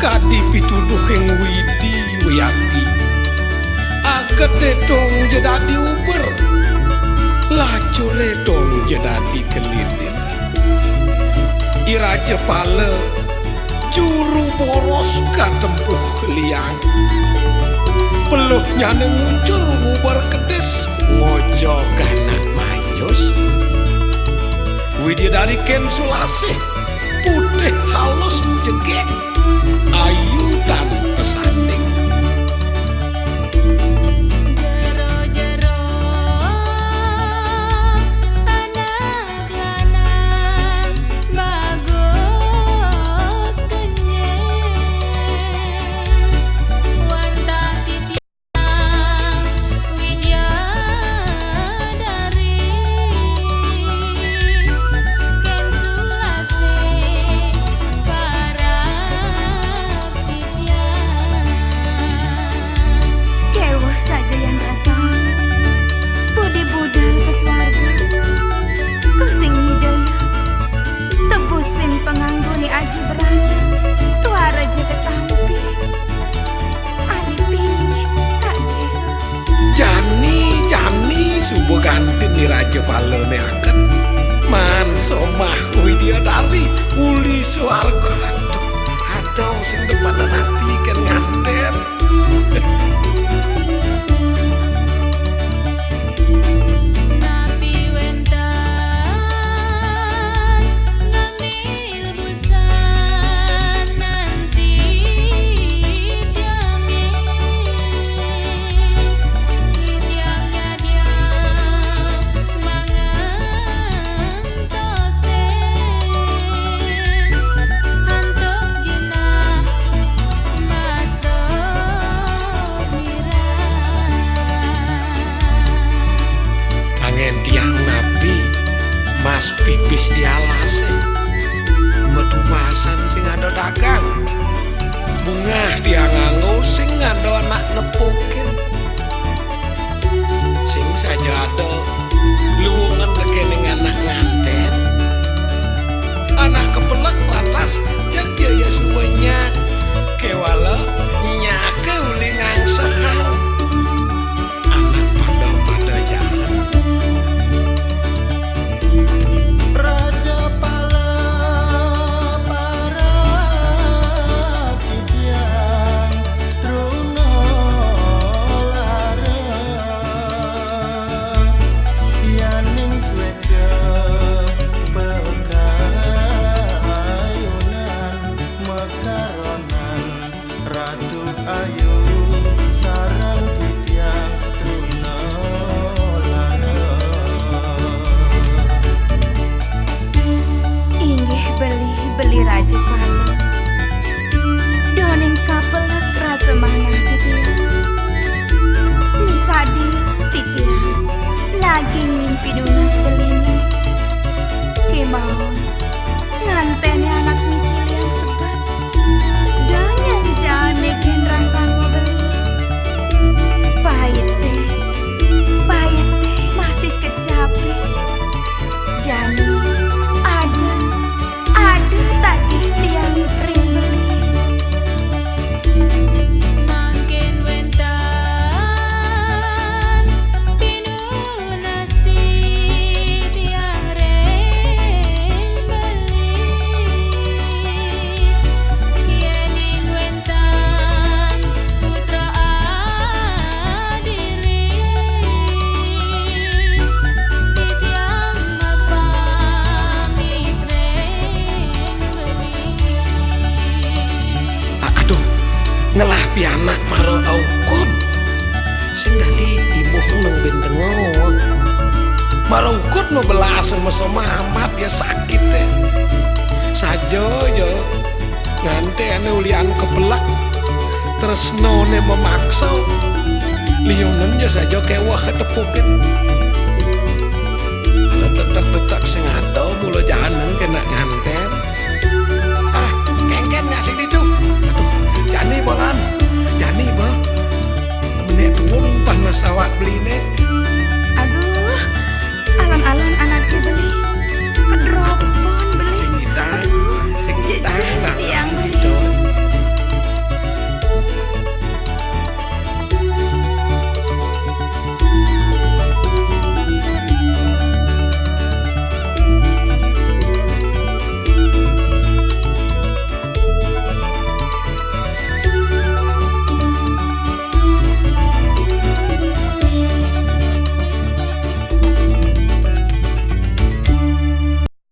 kadi pituduh yang widi wiyati agate dong jadi uber lacure dong jadi kelilin iraja pala juru boros katempuh liang peluhnya nenguncur ngubar kedes ngojo ganak mayos wididari ken sulasih putih halus jegek ayu dan pesanding ganti ni raja pala ne akan man somah widya dari uli suarga aduh sing depan nanti kan nganter mas pipis di alase medumasan sing ada dagang bunga dia nganggo sing ada anak nepukin sing saja ada luwungan kekening anak nganten anak kepelek lantas jak dia ya suwenya kewala nyake uli ngangsehar anak pada jalan Raja Pala doning kapelek rasa mana titian misadi titian lagi ngimpi dunas belini kemauan nganteni anak misil yang sebat dengan jane gen rasa ngobeli pahit teh masih kecapi jani ada tagih tiang ring beli mangkin wentan pinunasti tiang ring beli yening wentan putra adiri di tiang mapamit ngelah pianak maro aukon sing dadi ibuh nang bendengo maro aukon no belasan meso mamat ya sakit teh sajo yo ngante ane ulian kepelak tresno ne memaksa liyongan yo sajo kewah tepukin ada tetap sing ada mulo jahanan kena ngan